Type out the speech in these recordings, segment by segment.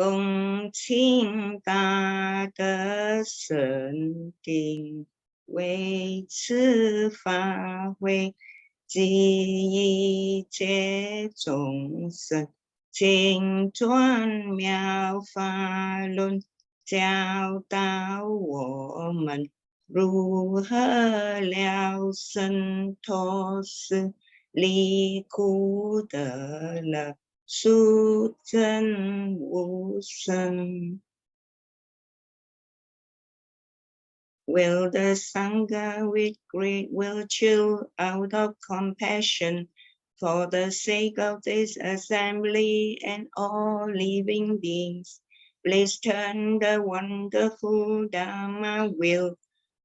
恭请大德圣顶，为此法会，济一切众生，请转妙法轮，教导我们如何了生脱死，离苦得乐，殊真无生。Will the Sangha with great virtue, out of compassion, for the sake of this assembly and all living beings, please turn the wonderful Dharma wheel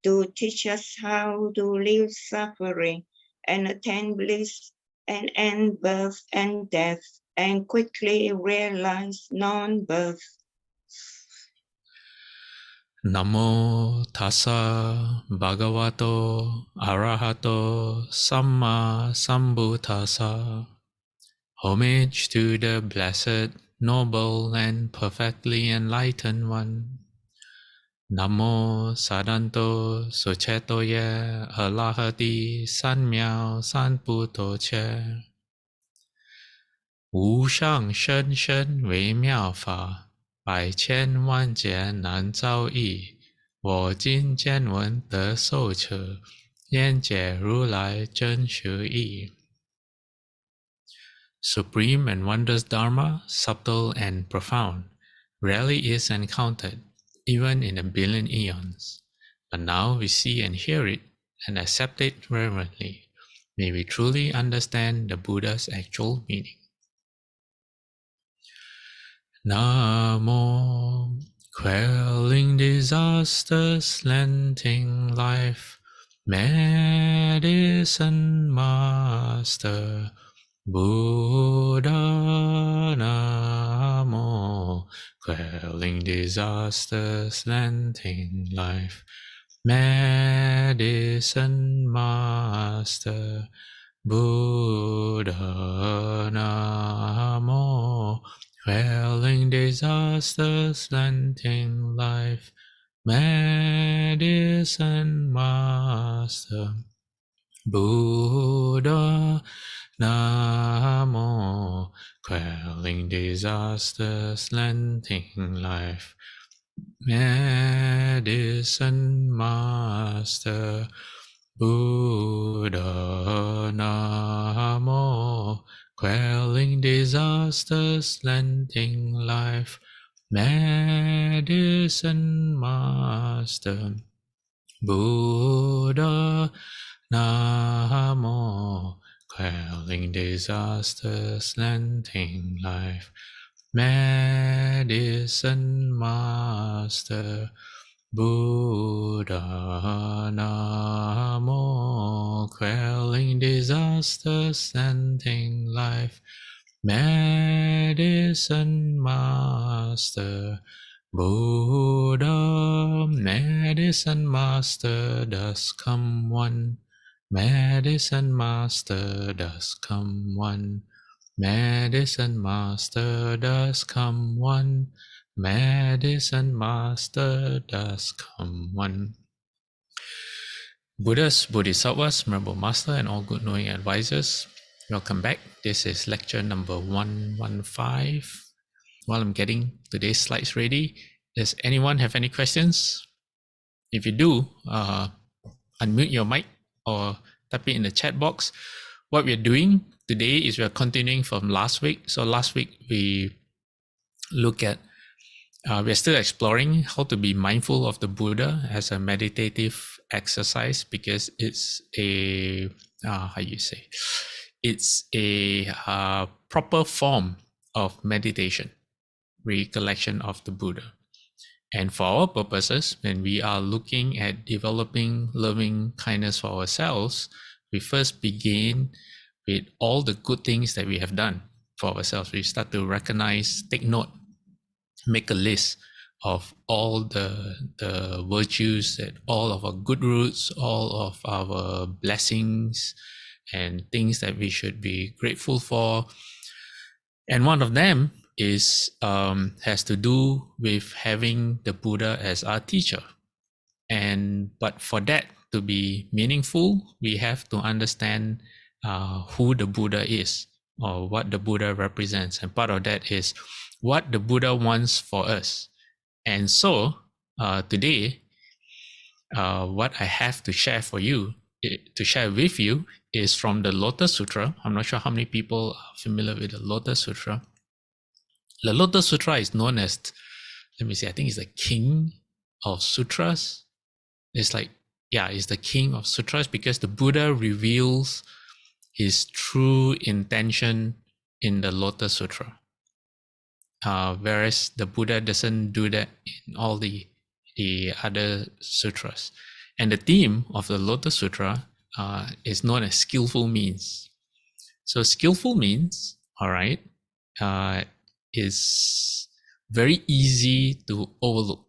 to teach us how to leave suffering and attain bliss and end birth and death and quickly realize non-birth. Namo tassa bhagavato arahato samma sambuddhassa. Homage to the blessed, noble, and perfectly enlightened one. Namo sadanto suchetoye alahati sanmiao sanputo che. 无上甚深微妙法，百千万劫难遭遇。我今见闻得受持，愿解如来真实义。Supreme and wondrous Dharma, subtle and profound, rarely is encountered, even in a billion eons. But now we see and hear it, and accept it reverently. May we truly understand the Buddha's actual meaning. Namo, quelling disasters, lengthening life, medicine master, Buddha. Namo, quelling disasters, lengthening life, medicine master, Buddha. Namo, quelling disasters, lengthening life, medicine master, Buddha. Namo, quelling disasters, lengthening life, medicine master, Buddha. Namo, quelling disasters, lengthening life, medicine master, Buddha. Namo, quelling disasters, lengthening life, medicine master, Buddha. Namo, quelling disasters, lengthening life, medicine master, Buddha. Medicine master does come one, medicine master does come one, medicine master does come one, medicine master does come one. Buddhas, Bodhisattvas, Venerable Master, and all good knowing advisors, welcome back. This is lecture number 115. While I'm getting today's slides ready, does anyone have any questions? If you do, unmute your mic or type it in the chat box. What we're doing today is we're continuing from last week. So last week we look at, we're still exploring how to be mindful of the Buddha as a meditative exercise, because it's a, it's a proper form of meditation, recollection of the Buddha. And for our purposes, when we are looking at developing loving kindness for ourselves, we first begin with all the good things that we have done for ourselves. We start to recognize, take note, make a list of all the virtues, that all of our good roots, all of our blessings and things that we should be grateful for. And one of them is has to do with having the Buddha as our teacher. But for that to be meaningful, we have to understand who the Buddha is or what the Buddha represents. And part of that is what the Buddha wants for us. And so today, what I have to share for you, to share with you, is from the Lotus Sutra. I'm not sure how many people are familiar with the Lotus Sutra. The Lotus Sutra is known as, let me see, I think it's the king of sutras. It's like, yeah, it's the king of sutras because the Buddha reveals his true intention in the Lotus Sutra. Whereas the Buddha doesn't do that in all the other sutras. And the theme of the Lotus Sutra is known as skillful means. So skillful means, all right, is very easy to overlook.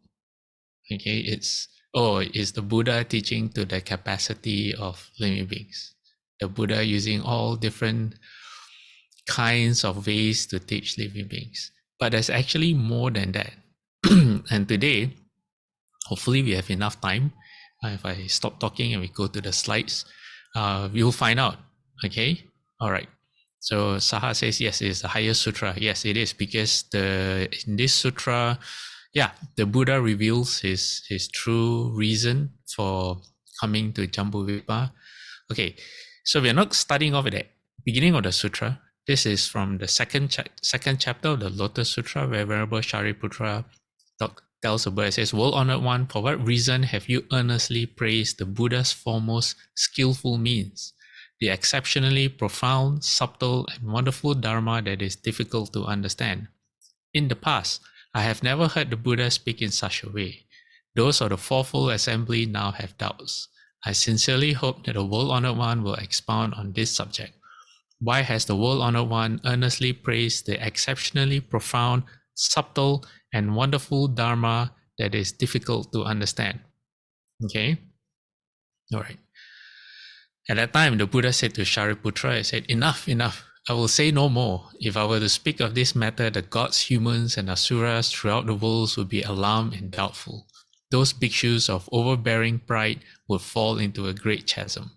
Okay, it's the Buddha teaching to the capacity of living beings. The Buddha using all different kinds of ways to teach living beings. But there's actually more than that. And today, hopefully we have enough time. If I stop talking and we go to the slides, we'll find out. Okay? All right. So Saha says, yes, it's the highest sutra. Yes, it is, because in this sutra, yeah, the Buddha reveals his true reason for coming to Jambudvipa. Okay, so we're not starting off at the beginning of the sutra. This is from the second chapter of the Lotus Sutra, where Venerable Shariputra tells the Buddha, says, "World-honored one, for what reason have you earnestly praised the Buddha's foremost skillful means, the exceptionally profound, subtle, and wonderful Dharma that is difficult to understand? In the past, I have never heard the Buddha speak in such a way. Those of the fourfold assembly now have doubts. I sincerely hope that the world-honored one will expound on this subject. Why has the world-honored one earnestly praised the exceptionally profound, subtle, and wonderful Dharma that is difficult to understand?" Okay? All right. At that time, the Buddha said to Shariputra, he said, "Enough, enough. I will say no more. If I were to speak of this matter, the gods, humans, and asuras throughout the world would be alarmed and doubtful. Those bhikshus of overbearing pride would fall into a great chasm."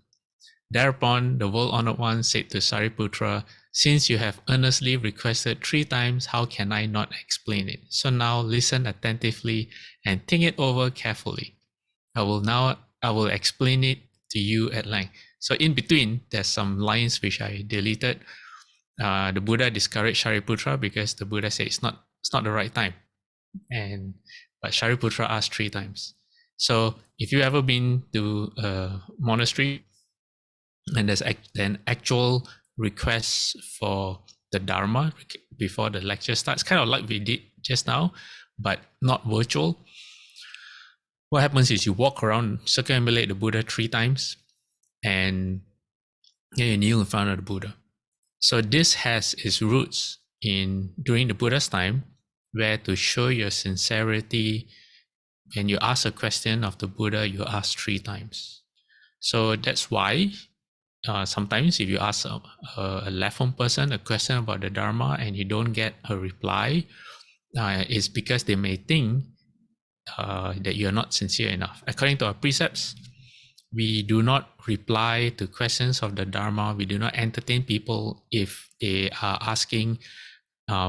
Thereupon, the world-honored one said to Sariputra, "Since you have earnestly requested 3 times, how can I not explain it? So now listen attentively and think it over carefully. I will explain it to you at length." So in between, there's some lines which I deleted. The Buddha discouraged Shariputra because the Buddha said it's not the right time. But Shariputra asked 3 times. So if you ever been to a monastery and there's an actual request for the Dharma before the lecture starts, kind of like we did just now, but not virtual, what happens is you walk around, circumambulate the Buddha 3 times, and you kneel in front of the Buddha. So this has its roots during the Buddha's time, where to show your sincerity, when you ask a question of the Buddha, you ask 3 times. So that's why sometimes if you ask a left-home person a question about the Dharma and you don't get a reply, it's because they may think that you're not sincere enough. According to our precepts, we do not reply to questions of the Dharma. We do not entertain people if they are asking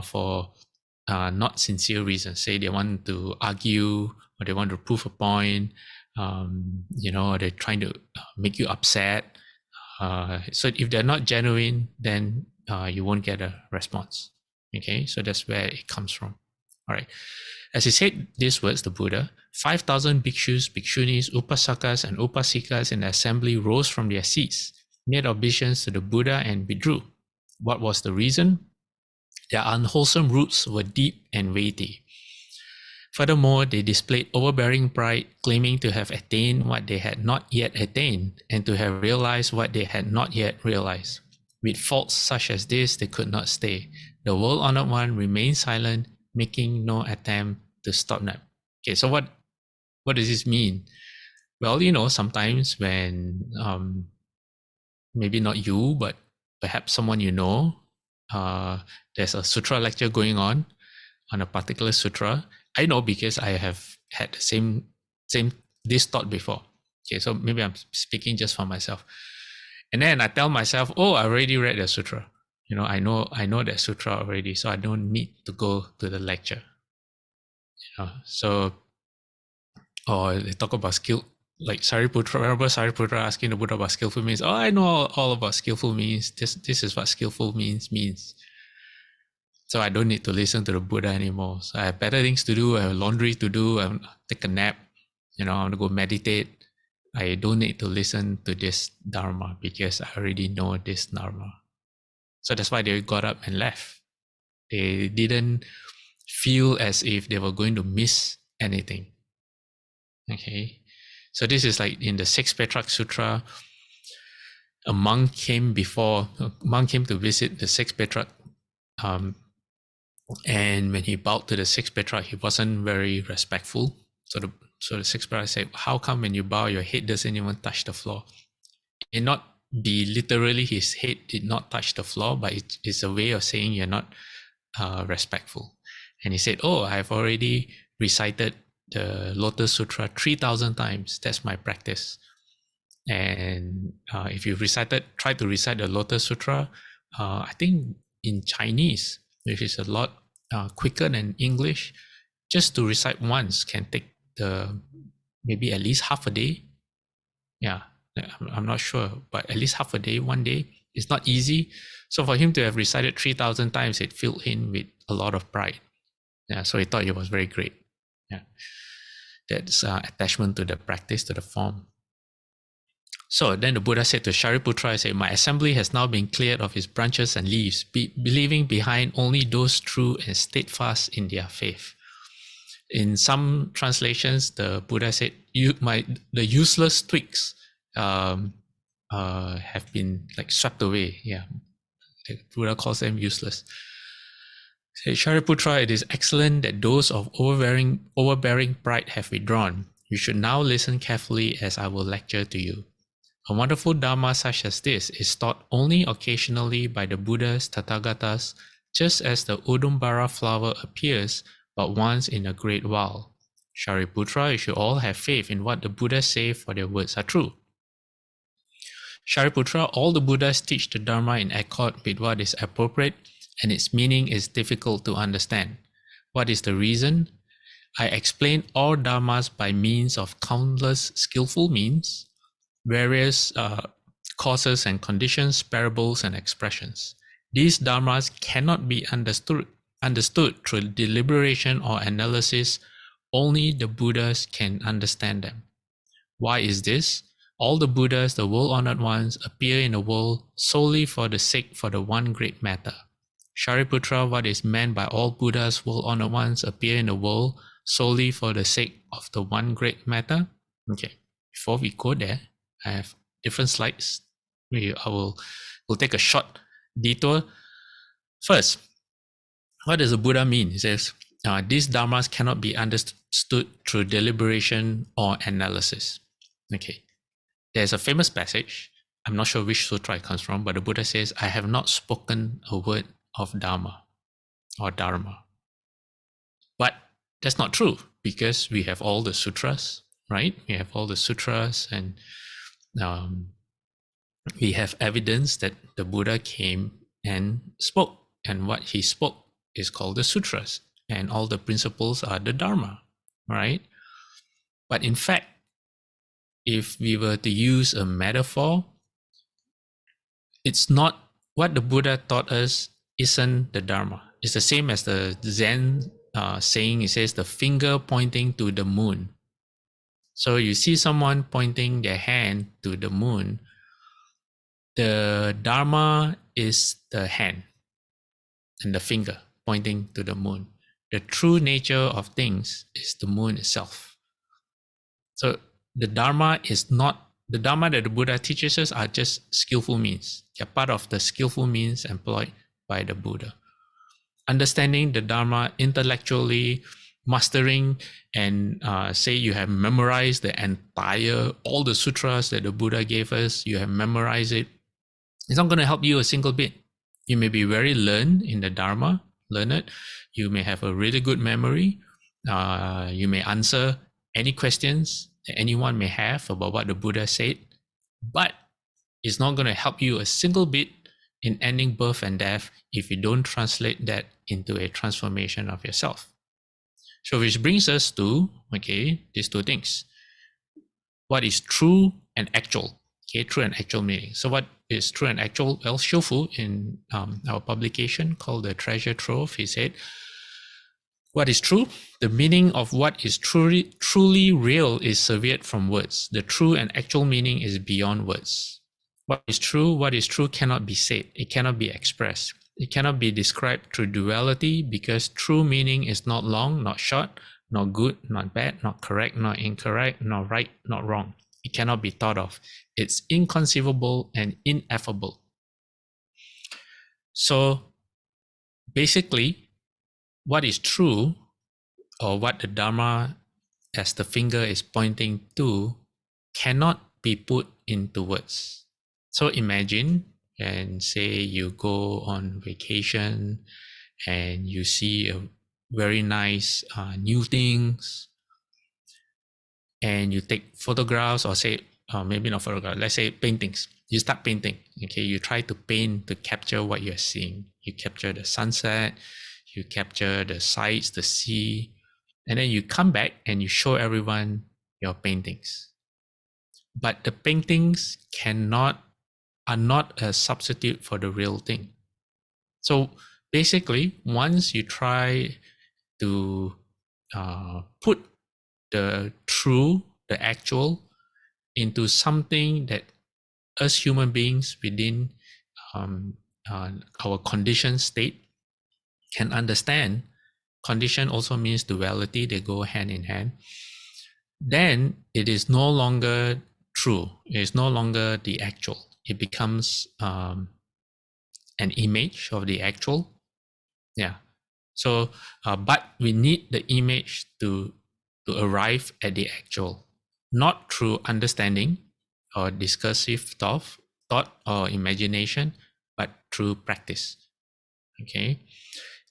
for not sincere reasons. Say they want to argue or they want to prove a point, or they're trying to make you upset. So if they're not genuine, then you won't get a response. Okay, so that's where it comes from. All right. As he said these words, the Buddha, 5,000 bhikshus, bhikshunis, upasakas, and upasikas in the assembly rose from their seats, made obeisance to the Buddha, and withdrew. What was the reason? Their unwholesome roots were deep and weighty. Furthermore, they displayed overbearing pride, claiming to have attained what they had not yet attained and to have realized what they had not yet realized. With faults such as this, they could not stay. The world-honored one remained silent, making no attempt to stop them. Okay, so what does this mean? Well, sometimes when maybe not you, but perhaps someone you know there's a sutra lecture going on a particular sutra. I know because I have had the same this thought before. Okay, so maybe I'm speaking just for myself. And then I tell myself, oh, I already read the sutra. I know that sutra already, so I don't need to go to the lecture. So, or they talk about skill, like Sariputra. Remember Sariputra asking the Buddha about skillful means? Oh, I know all about skillful means. This is what skillful means. So I don't need to listen to the Buddha anymore. So I have better things to do. I have laundry to do. I take a nap. I want to go meditate. I don't need to listen to this Dharma because I already know this Dharma. So that's why they got up and left. They didn't feel as if they were going to miss anything. Okay. So this is like in the Sixth Petrak Sutra. A monk came to visit the Sixth Petrak. And when he bowed to the Sixth Petrak, he wasn't very respectful. So the Sixth Petrak said, how come when you bow, your head doesn't even touch the floor? It not be literally his head did not touch the floor, but it's a way of saying you're not respectful. And he said, oh, I've already recited the Lotus Sutra 3,000 times. That's my practice. And if you try to recite the Lotus Sutra, I think in Chinese, which is a lot quicker than English, just to recite once can take maybe at least half a day. Yeah, I'm not sure, but at least half a day, one day. It's not easy. So for him to have recited 3,000 times, it filled him with a lot of pride. Yeah, so he thought it was very great. Yeah, that's attachment to the practice, to the form. So then the Buddha said to Shariputra, my assembly has now been cleared of its branches and leaves, leaving behind only those true and steadfast in their faith. In some translations, the Buddha said, the useless twigs have been like swept away. Yeah, the Buddha calls them useless. Shariputra, it is excellent that those of overbearing pride have withdrawn. You should now listen carefully as I will lecture to you. A wonderful Dharma such as this is taught only occasionally by the Buddhas, Tathagatas, just as the Udumbara flower appears but once in a great while. Shariputra, you should all have faith in what the Buddhas say, for their words are true. Shariputra, all the Buddhas teach the Dharma in accord with what is appropriate, and its meaning is difficult to understand. What is the reason? I explain all Dharmas by means of countless skillful means, various causes and conditions, parables and expressions. These dharmas cannot be understood through deliberation or analysis. Only the Buddhas can understand them. Why is this? All the Buddhas, the world-honored ones, appear in the world solely for the one great matter. Shariputra, what is meant by all Buddhas, world-honored ones, appear in the world solely for the sake of the one great matter? Okay, before we go there, I have different slides. We'll take a short detour. First, what does the Buddha mean? He says, these dharmas cannot be understood through deliberation or analysis. Okay, there's a famous passage. I'm not sure which sutra it comes from, but the Buddha says, I have not spoken a word of Dharma or Dharma. But that's not true, because we have all the sutras, right? We have all the sutras, and we have evidence that the Buddha came and spoke, and what he spoke is called the sutras, and all the principles are the Dharma, right? But in fact, if we were to use a metaphor, it's not what the Buddha taught us isn't the Dharma. It's the same as the Zen saying. It says the finger pointing to the moon. So you see someone pointing their hand to the moon, the Dharma is the hand and the finger pointing to the moon. The true nature of things is the moon itself. So the Dharma is not, the Dharma that the Buddha teaches us are just skillful means. They're part of the skillful means employed by the Buddha. Understanding the Dharma intellectually, mastering, and say you have memorized all the sutras that the Buddha gave us, you have memorized it, it's not going to help you a single bit. You may be very learned in the Dharma, learned. You may have a really good memory. You may answer any questions that anyone may have about what the Buddha said, but it's not going to help you a single bit in ending birth and death if you don't translate that into a transformation of yourself. So which brings us to, okay, these two things. What is true and actual? Okay, true and actual meaning. So what is true and actual? Well, Shofu in our publication called The Treasure Trove, he said, what is true? The meaning of what is truly real is severed from words. The true and actual meaning is beyond words. What is true cannot be said. It cannot be expressed. It cannot be described through duality because true meaning is not long, not short, not good, not bad, not correct, not incorrect, not right, not wrong. It cannot be thought of. It's inconceivable and ineffable. So basically, what is true, or what the Dharma as the finger is pointing to, cannot be put into words. So imagine and say you go on vacation and you see a very nice new things and you take photographs, or say maybe not photographs, let's say paintings. You start painting, okay? You try to paint to capture what you're seeing. You capture the sunset, you capture the sights, the sea, and then you come back and you show everyone your paintings. But the paintings are not a substitute for the real thing. So basically, once you try to put the true, the actual, into something that us human beings within our conditioned state can understand, condition also means duality, they go hand in hand, then it is no longer true. It is no longer the actual. It becomes an image of the actual. Yeah. So, but we need the image to arrive at the actual, not through understanding or discursive thought or imagination, but through practice. Okay.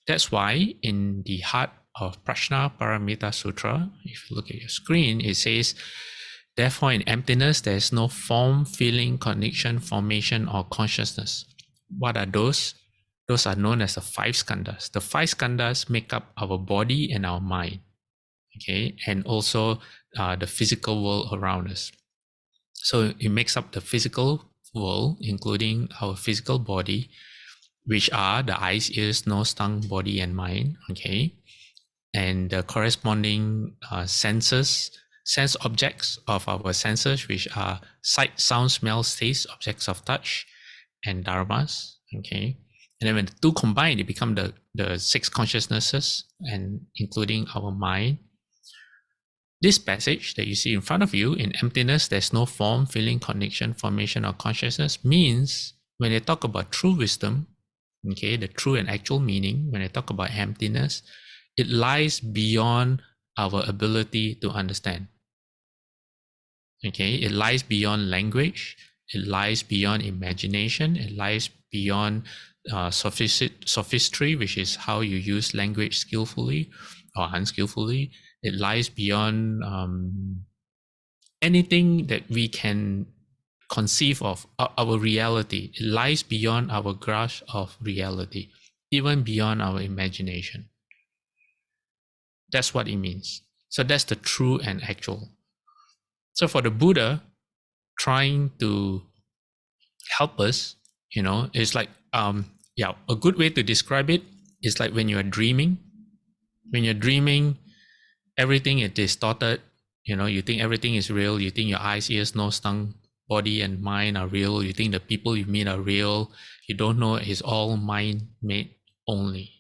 That's why in the heart of Prajna Paramita Sutra, if you look at your screen, it says, therefore in emptiness, there is no form, feeling, connection, formation, or consciousness. What are those? Those are known as the five skandhas. The five skandhas make up our body and our mind, okay, and also the physical world around us. So it makes up the physical world, including our physical body, which are the eyes, ears, nose, tongue, body, and mind, okay, and the corresponding sense objects of our senses, which are sight, sound, smell, taste, objects of touch, and dharmas, okay. And then when the two combine, they become the six consciousnesses, and including our mind. This passage that you see in front of you, in emptiness, there's no form, feeling, connection, formation, or consciousness, means when they talk about true wisdom, okay, the true and actual meaning, when they talk about emptiness, it lies beyond our ability to understand. Okay, it lies beyond language, it lies beyond imagination, it lies beyond sophistry, which is how you use language skillfully or unskillfully. It lies beyond anything that we can conceive of our reality. It lies beyond our grasp of reality, even beyond our imagination. That's what it means. So that's the true and actual. So for the Buddha, trying to help us, it's like, a good way to describe it is like when you're dreaming. When you're dreaming, everything is distorted. You think everything is real. You think your eyes, ears, nose, tongue, body, and mind are real. You think the people you meet are real. You don't know it's all mind-made only.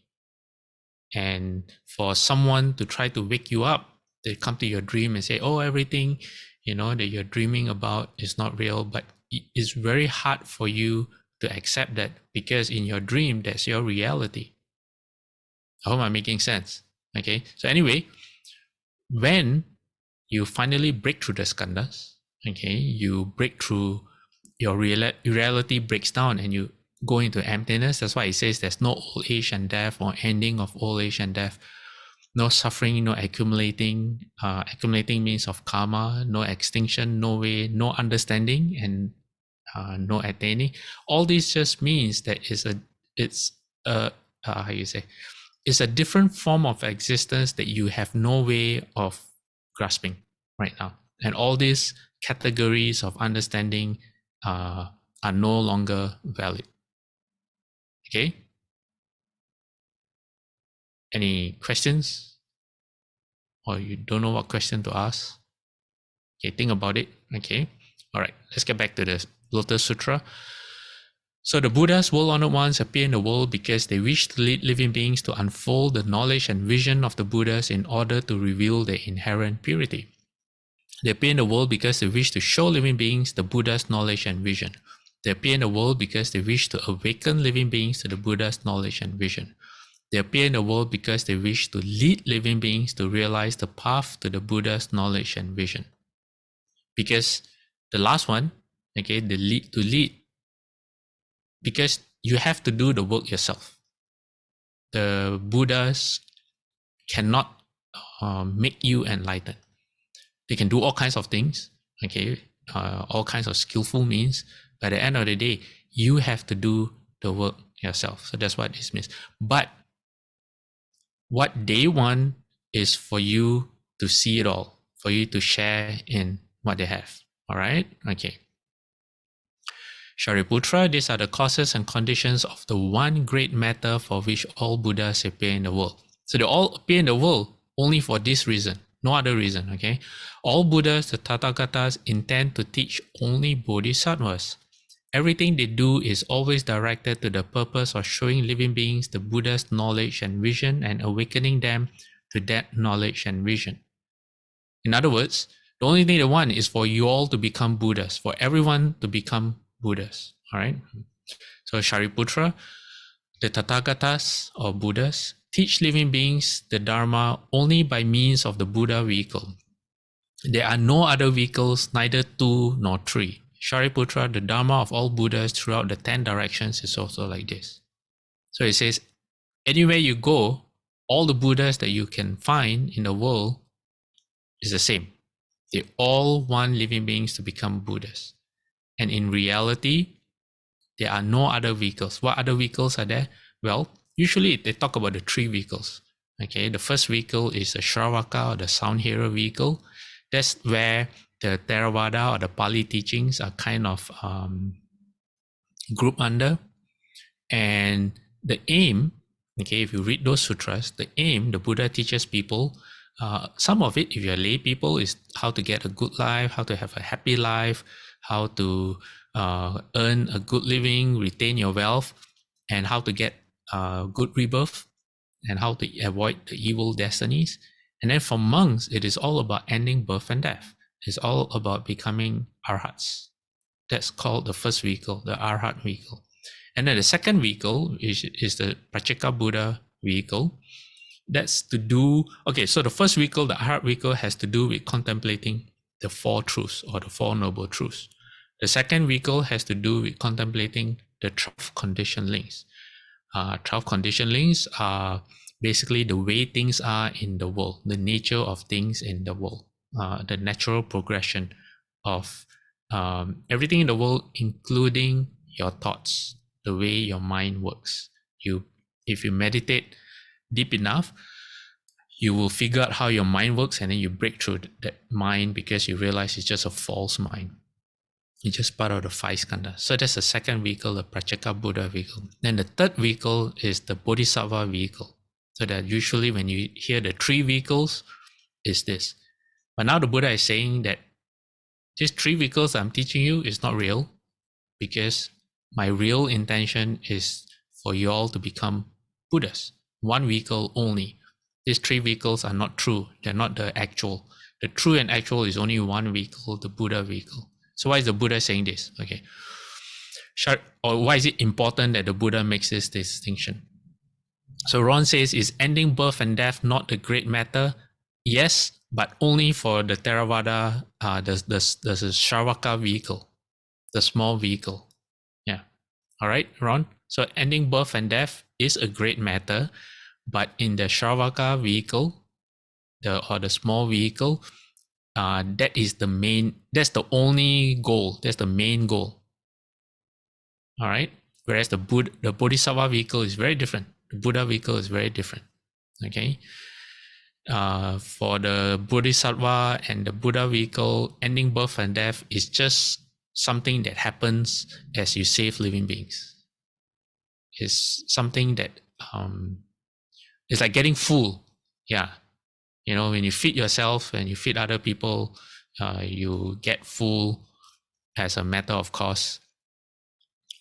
And for someone to try to wake you up, they come to your dream and say, oh, everything that you're dreaming about is not real. But it's very hard for you to accept that, because in your dream, that's your reality. I hope I'm making sense. Okay. So anyway, when you finally break through the skandhas, okay, you break through, your reality breaks down, and you go into emptiness. That's why it says there's no old age and death or ending of old age and death. No suffering, no accumulating. Accumulating means of karma, no extinction, no way, no understanding, and no attaining. All this just means that it's a how you say, it's a different form of existence that you have no way of grasping right now. And all these categories of understanding are no longer valid. Okay? Any questions? Or you don't know what question to ask? Okay, think about it. Okay. All right, let's get back to the Lotus Sutra. So the Buddhas, world-honored ones, appear in the world because they wish to lead living beings to unfold the knowledge and vision of the Buddhas in order to reveal their inherent purity. They appear in the world because they wish to show living beings the Buddha's knowledge and vision. They appear in the world because they wish to awaken living beings to the Buddha's knowledge and vision. They appear in the world because they wish to lead living beings to realize the path to the Buddha's knowledge and vision. Because the last one, okay, the lead, because you have to do the work yourself. The Buddhas cannot make you enlightened. They can do all kinds of things, okay, all kinds of skillful means, but at the end of the day, you have to do the work yourself. So that's what this means. But what they want is for you to see it all, for you to share in what they have. All right? Okay. Shariputra, these are the causes and conditions of the one great matter for which all Buddhas appear in the world. So they all appear in the world only for this reason, no other reason, okay? All Buddhas, the Tathagatas, intend to teach only Bodhisattvas. Everything they do is always directed to the purpose of showing living beings the Buddha's knowledge and vision and awakening them to that knowledge and vision. In other words, the only thing they want is for you all to become Buddhas, for everyone to become Buddhas. All right. So Shariputra, the Tathagatas or Buddhas teach living beings the Dharma only by means of the Buddha vehicle. There are no other vehicles, neither two nor three. Shariputra, the Dharma of all Buddhas throughout the 10 directions is also like this. So it says, anywhere you go, all the Buddhas that you can find in the world is the same. They all want living beings to become Buddhas. And in reality, there are no other vehicles. What other vehicles are there? Well, usually they talk about the 3 vehicles. Okay, the first vehicle is the Shravaka or the sound hearer vehicle. That's where the Theravada or the Pali teachings are kind of grouped under. And the aim, okay, if you read those sutras, the aim, the Buddha teaches people, some of it, if you're lay people, is how to get a good life, how to have a happy life, how to earn a good living, retain your wealth, and how to get good rebirth, and how to avoid the evil destinies. And then for monks, it is all about ending birth and death. It's all about becoming arhats. That's called the first vehicle, the arhat vehicle. And then the second vehicle is the Pacheka Buddha vehicle. That's to do, okay, so the first vehicle, the arhat vehicle, has to do with contemplating the 4 truths or the 4 noble truths. The second vehicle has to do with contemplating the 12 conditioned 12 conditioned are basically the way things are in the world, the nature of things in the world, the natural progression of everything in the world, including your thoughts, the way your mind works. If you meditate deep enough, you will figure out how your mind works, and then you break through that mind because you realize it's just a false mind. It's just part of the 5 skandhas. So that's the second vehicle, the Pacheka Buddha vehicle. Then the third vehicle is the Bodhisattva vehicle. So that usually when you hear the 3 vehicles, is this. But now the Buddha is saying that these 3 vehicles I'm teaching you is not real, because my real intention is for you all to become Buddhas. 1 vehicle only. These 3 vehicles are not true. They're not the actual. The true and actual is only 1 vehicle, the Buddha vehicle. So why is the Buddha saying this? Okay. Or why is it important that the Buddha makes this distinction? So Ron says, is ending birth and death not the great matter? Yes, but only for the Theravada, the Shravaka vehicle, the small vehicle. Yeah. All right, Ron. So ending birth and death is a great matter, but in the Shravaka vehicle, the small vehicle, that is the main. That's the only goal. That's the main goal. All right. Whereas the Bodhisattva vehicle is very different. The Buddha vehicle is very different. Okay. For the Bodhisattva and the Buddha vehicle, ending birth and death is just something that happens as you save living beings. It's something that it's like getting full. Yeah. You know, when you feed yourself and you feed other people, you get full as a matter of course.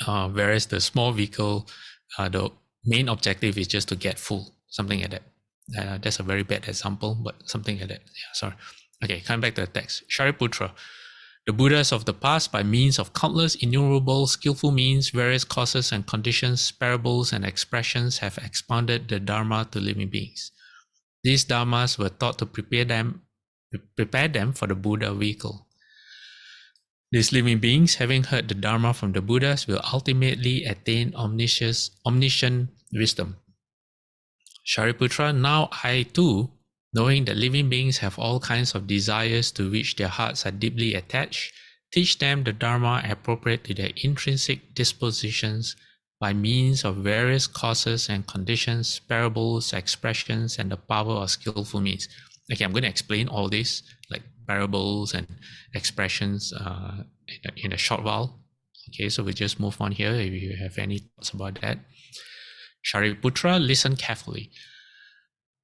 Whereas the small vehicle, the main objective is just to get full, something like that. That's a very bad example, but something like that. Yeah, sorry. Okay, coming back to the text. Shariputra, the Buddhas of the past, by means of countless innumerable skillful means, various causes and conditions, parables and expressions, have expounded the Dharma to living beings. These Dharmas were thought to prepare them for the Buddha vehicle. These living beings, having heard the Dharma from the Buddhas, will ultimately attain omniscient wisdom. Shariputra, now I too, knowing that living beings have all kinds of desires to which their hearts are deeply attached, teach them the Dharma appropriate to their intrinsic dispositions by means of various causes and conditions, parables, expressions, and the power of skillful means. Okay, I'm going to explain all this, like parables and expressions, in a short while. Okay, so we just move on here if you have any thoughts about that. Shariputra, listen carefully.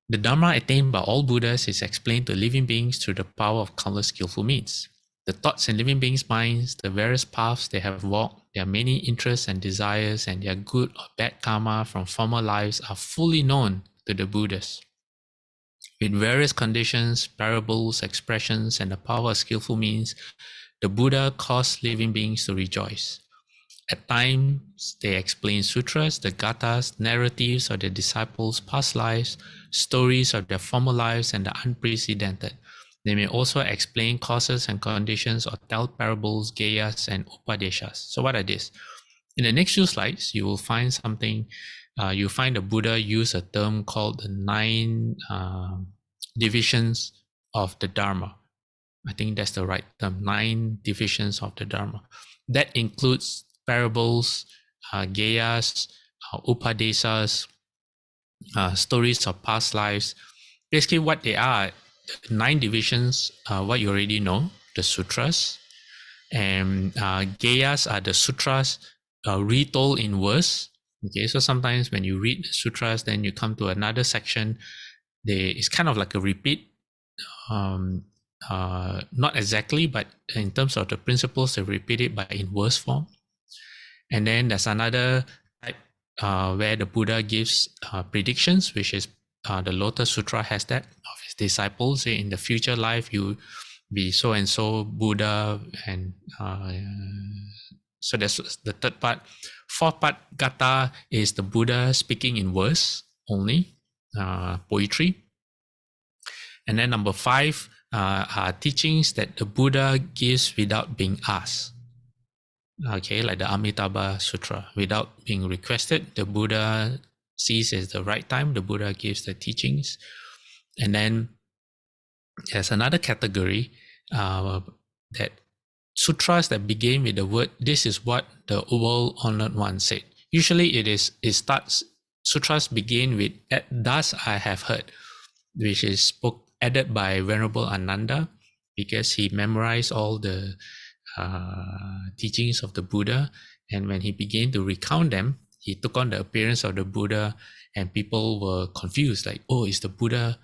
The Dharma attained by all Buddhas is explained to living beings through the power of countless skillful means. The thoughts in living beings' minds, the various paths they have walked, their many interests and desires, and their good or bad karma from former lives are fully known to the Buddhas. With various conditions, parables, expressions, and the power of skillful means, the Buddha caused living beings to rejoice. At times, they explain sutras, the gathas, narratives of their disciples' past lives, stories of their former lives, and the unprecedented. They may also explain causes and conditions or tell parables, gayas, and upadeshas. So what are these? In the next few slides, you will find something. You'll find the Buddha use a term called the 9 divisions of the Dharma. I think that's the right term, 9 divisions of the Dharma. That includes parables, gayas, upadesas, stories of past lives. Basically what they are, 9 divisions, what you already know, the sutras. And gayas are the sutras retold in verse. Okay, so sometimes when you read the sutras, then you come to another section. It's kind of like a repeat. Not exactly, but in terms of the principles, they repeat it but in verse form. And then there's another type where the Buddha gives predictions, which is the Lotus Sutra has that of his disciples. Say in the future life, you be so and so Buddha, and so that's the third part. Fourth part, Gatha, is the Buddha speaking in verse only, poetry. And then number 5 are teachings that the Buddha gives without being asked. Okay, like the Amitabha Sutra. Without being requested, the Buddha sees it's the right time, the Buddha gives the teachings. And then there's another category that sutras that begin with the word, this is what the World Honored One said. Usually sutras begin with, thus I have heard, which is added by Venerable Ananda, because he memorized all the teachings of the Buddha, and when he began to recount them, he took on the appearance of the Buddha, and people were confused, like, oh, is the Buddha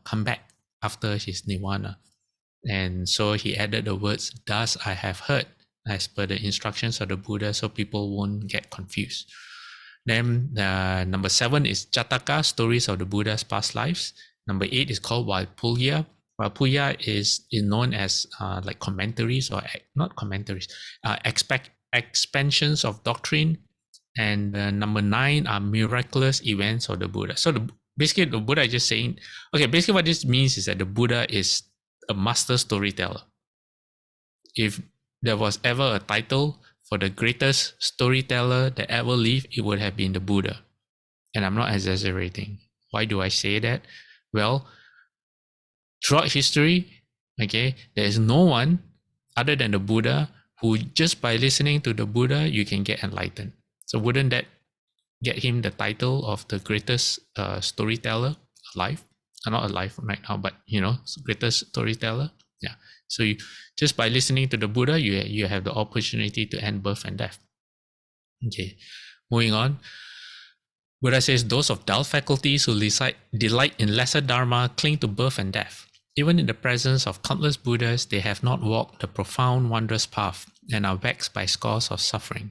come back after his nirvana? And so he added the words, thus I have heard, as per the instructions of the Buddha, so people won't get confused. Then number 7 is Jataka, stories of the Buddha's past lives. Number 8 is called Vaipulya. Vaipulya is known as like commentaries, or not commentaries, expansions of doctrine. And number 9 are miraculous events of the Buddha. So basically the Buddha is just saying, okay, basically what this means is that the Buddha is a master storyteller. If there was ever a title for the greatest storyteller that ever lived, it would have been the Buddha. And I'm not exaggerating. Why do I say that? Well, throughout history, okay, there is no one other than the Buddha who just by listening to the Buddha, you can get enlightened. So wouldn't that get him the title of the greatest storyteller alive? Not alive right now, but greatest storyteller. Yeah. So you, just by listening to the Buddha, you have the opportunity to end birth and death. Okay. Moving on. Buddha says those of dull faculties who delight in lesser dharma cling to birth and death. Even in the presence of countless Buddhas, they have not walked the profound, wondrous path and are vexed by scores of suffering.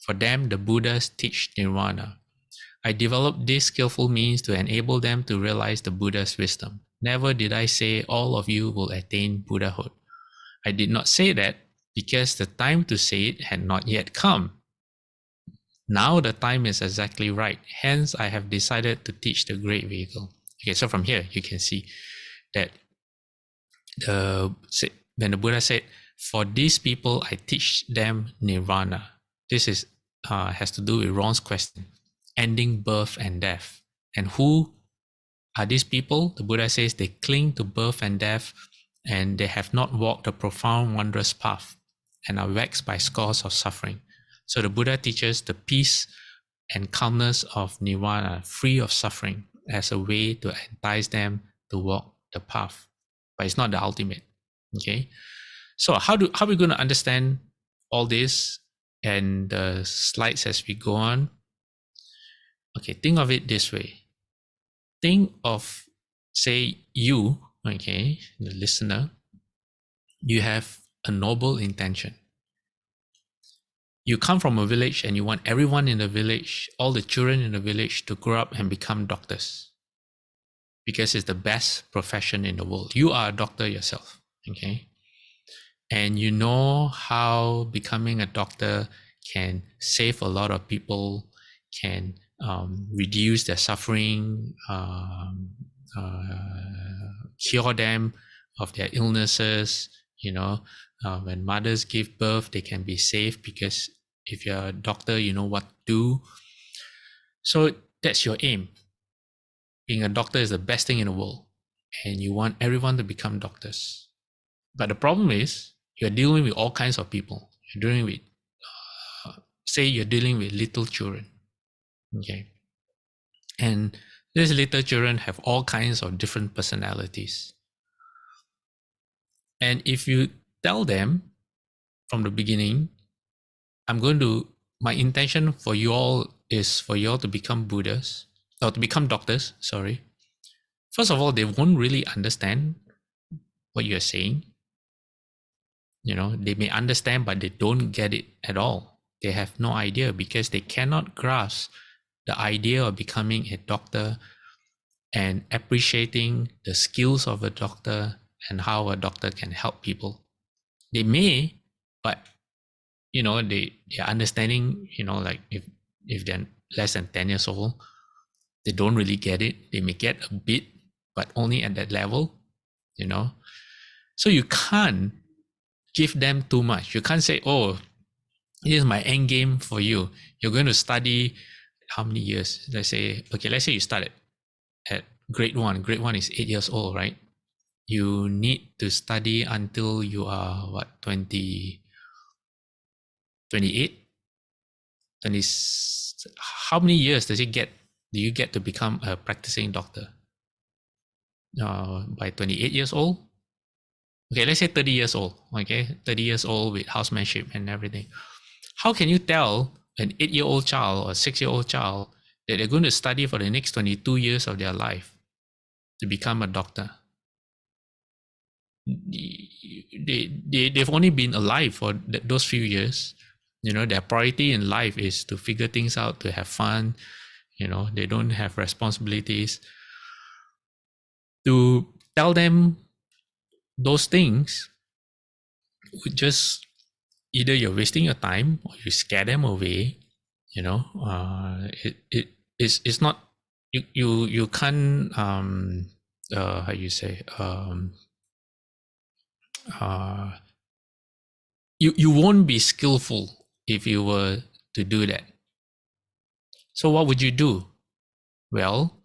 For them, the Buddhas teach nirvana. I developed this skillful means to enable them to realize the Buddha's wisdom. Never did I say all of you will attain Buddhahood. I did not say that because the time to say it had not yet come. Now the time is exactly right. Hence, I have decided to teach the great vehicle. Okay, so from here, you can see that when the Buddha said, for these people, I teach them nirvana. This is has to do with Ron's question, ending birth and death. And who are these people? The Buddha says they cling to birth and death, and they have not walked the profound, wondrous path, and are vexed by scores of suffering. So the Buddha teaches the peace and calmness of nirvana, free of suffering, as a way to entice them to walk the path. But it's not the ultimate. Okay. So how are we going to understand all this and the slides as we go on? Okay, think of it this way. Think of, say, you, okay, the listener, you have a noble intention. You come from a village and you want everyone in the village, all the children in the village, to grow up and become doctors because it's the best profession in the world. You are a doctor yourself, okay? And you know how becoming a doctor can save a lot of people, can reduce their suffering, cure them of their illnesses. When mothers give birth, they can be safe because if you're a doctor, you know what to do. So that's your aim. Being a doctor is the best thing in the world, and you want everyone to become doctors. But the problem is you're dealing with all kinds of people. You're dealing with, say, you're dealing with little children, okay? And these little children have all kinds of different personalities. And if you tell them from the beginning, my intention for you all is for you all to become Buddhas, or to become doctors, sorry. First of all, they won't really understand what you're saying. They may understand, but they don't get it at all. They have no idea because they cannot grasp the idea of becoming a doctor and appreciating the skills of a doctor and how a doctor can help people. They may, but their understanding, like if they're less than 10 years old, they don't really get it. They may get a bit, but only at that level, So you can't give them too much. You can't say, oh, this is my end game for you. You're going to study how many years? Let's say you started at grade 1. Grade 1 is 8 years old, right? You need to study until you are 28? 20, how many years do you get to become a practicing doctor? By 28 years old? Okay, let's say 30 years old. Okay, 30 years old with housemanship and everything. How can you tell an 8-year-old child or a 6-year-old child that they're going to study for the next 22 years of their life to become a doctor? They've only been alive for those few years. Their priority in life is to figure things out, to have fun. They don't have responsibilities. To tell them those things would just either you're wasting your time or you scare them away. It's not, you can't how you say you won't be skillful if you were to do that. So what would you do? Well,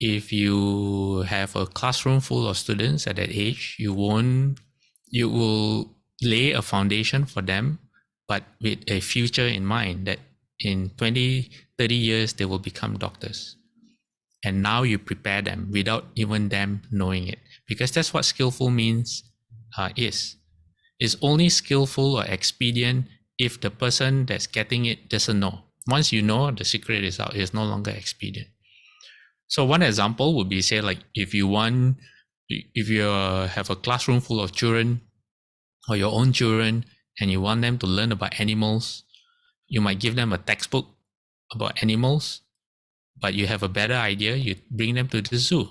if you have a classroom full of students at that age, you will lay a foundation for them, but with a future in mind that in 20, 30 years, they will become doctors. And now you prepare them without even them knowing it, because that's what skillful means is. It's only skillful or expedient if the person that's getting it doesn't know. Once you know, the secret is out. It's no longer expedient. So one example would be, say, like if you have a classroom full of children or your own children and you want them to learn about animals, you might give them a textbook about animals, but you have a better idea. You bring them to the zoo,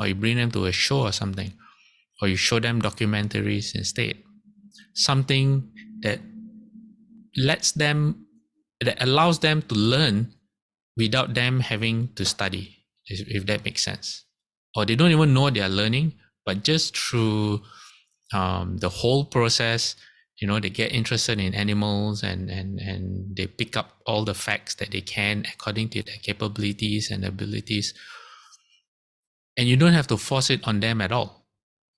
or you bring them to a show or something, or you show them documentaries instead. Something that allows them to learn without them having to study, if that makes sense. Or they don't even know they are learning, but just through the whole process, they get interested in animals and they pick up all the facts that they can according to their capabilities and abilities. And you don't have to force it on them at all.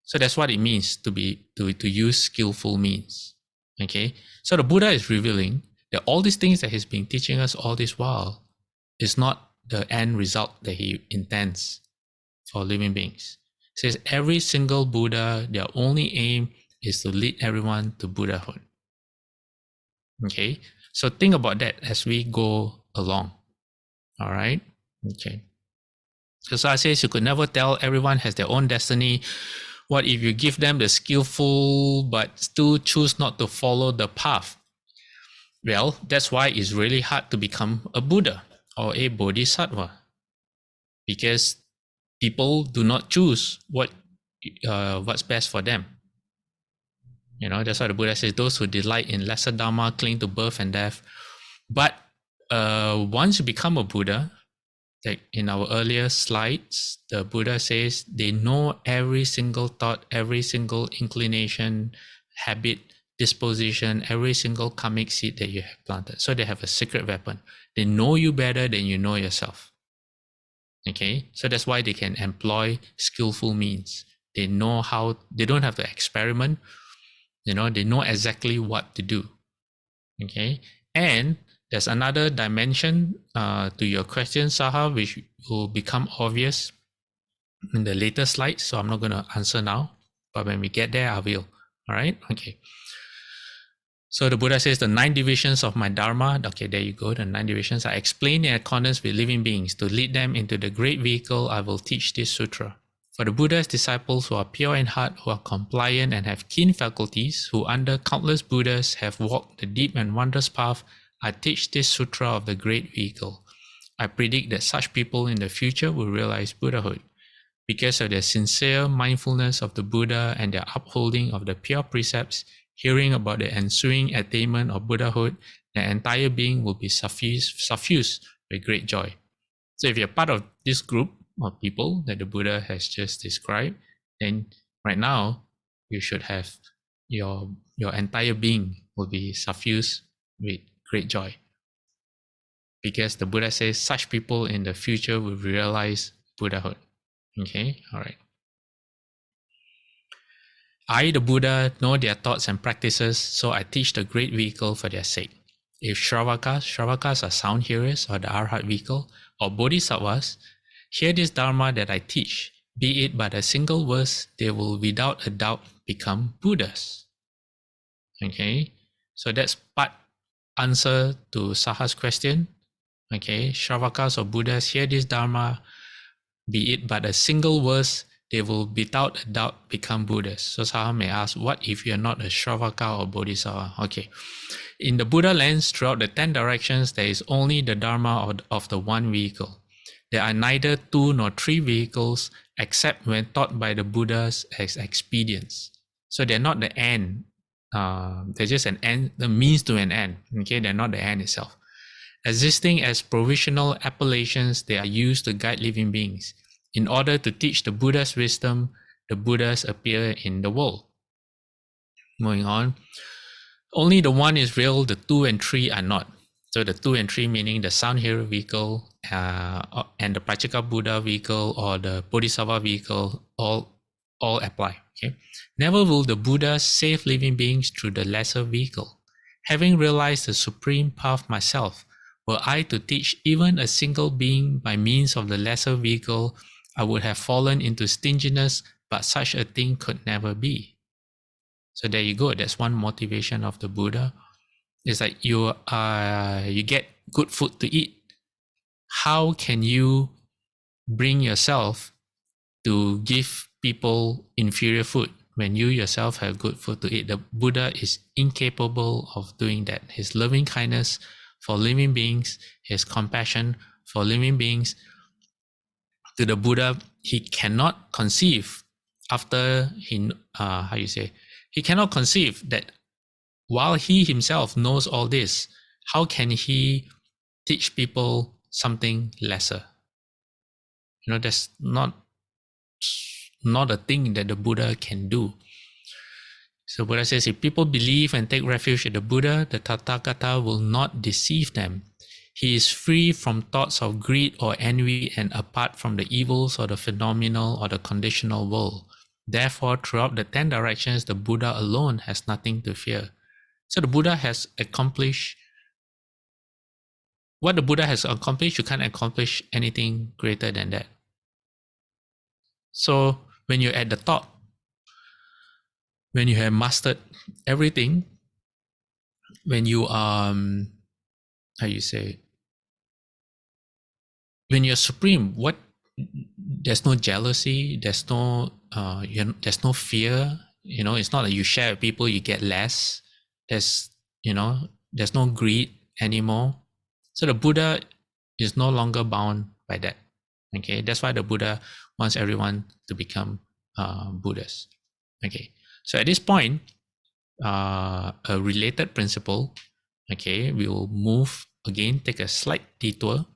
So that's what it means to use skillful means. Okay. So the Buddha is revealing that all these things that he's been teaching us all this while is not the end result that he intends for living beings. It says every single Buddha, their only aim is to lead everyone to Buddhahood. Okay, so think about that as we go along. All right, okay. So Sa says you could never tell everyone has their own destiny. What if you give them the skillful but still choose not to follow the path? Well, that's why it's really hard to become a Buddha or a Bodhisattva, because people do not choose what's best for them. That's why the Buddha says those who delight in lesser Dharma cling to birth and death. But once you become a Buddha, like in our earlier slides, the Buddha says they know every single thought, every single inclination, habit, disposition, every single karmic seed that you have planted. So they have a secret weapon. They know you better than you know yourself. Okay, so that's why they can employ skillful means. They know how, they don't have to experiment. They know exactly what to do. Okay, and there's another dimension to your question, Saha, which will become obvious in the later slides. So I'm not going to answer now, but when we get there, I will. All right, okay. So the Buddha says the 9 divisions of my Dharma, okay, there you go, the 9 divisions, are explained in accordance with living beings. To lead them into the great vehicle, I will teach this sutra. For the Buddha's disciples who are pure in heart, who are compliant and have keen faculties, who under countless Buddhas have walked the deep and wondrous path, I teach this sutra of the great vehicle. I predict that such people in the future will realize Buddhahood. Because of their sincere mindfulness of the Buddha and their upholding of the pure precepts, hearing about the ensuing attainment of Buddhahood, their entire being will be suffused with great joy. So if you're part of this group of people that the Buddha has just described, then right now you should have your entire being will be suffused with great joy. Because the Buddha says such people in the future will realize Buddhahood. Okay, all right. I, the Buddha, know their thoughts and practices, so I teach the great vehicle for their sake. If Shravakas are sound hearers, or the Arhat vehicle, or Bodhisattvas, hear this Dharma that I teach, be it but a single verse, they will without a doubt become Buddhas. Okay, so that's part answer to Saha's question. Okay, Shravakas or Buddhas hear this Dharma, be it but a single verse, they will without a doubt become Buddhas. So Saha may ask, what if you're not a Shravaka or Bodhisattva? Okay. In the Buddha lands, throughout the 10 directions, there is only the Dharma of the one vehicle. There are neither 2 nor 3 vehicles, except when taught by the Buddhas as expedients. So they're not the end. They're just an end, the means to an end. Okay, they're not the end itself. Existing as provisional appellations, they are used to guide living beings. In order to teach the Buddha's wisdom, the Buddhas appear in the world. Moving on. Only the one is real, the 2 and 3 are not. So the 2 and 3 meaning the sound hearer vehicle and the Prachaka Buddha vehicle or the Bodhisattva vehicle all apply. Okay. Never will the Buddha save living beings through the lesser vehicle. Having realized the supreme path myself, were I to teach even a single being by means of the lesser vehicle, I would have fallen into stinginess, but such a thing could never be. So there you go. That's one motivation of the Buddha. It's like you get good food to eat. How can you bring yourself to give people inferior food when you yourself have good food to eat? The Buddha is incapable of doing that. His loving kindness for living beings, his compassion for living beings, to the Buddha, he cannot conceive after he cannot conceive that while he himself knows all this, how can he teach people something lesser? That's not a thing that the Buddha can do. So Buddha says, if people believe and take refuge in the Buddha, the Tathagata will not deceive them. He is free from thoughts of greed or envy and apart from the evils or the phenomenal or the conditional world. Therefore, throughout the 10 directions, the Buddha alone has nothing to fear. So the Buddha has accomplished what the Buddha has accomplished. You can't accomplish anything greater than that. So when you're at the top, when you have mastered everything, when you when you're supreme, there's no jealousy, there's no fear. It's not like you share with people, you get less. There's no greed anymore. So the Buddha is no longer bound by that. Okay, that's why the Buddha wants everyone to become Buddhas. Okay, so at this point, a related principle. Okay, we will move again, take a slight detour,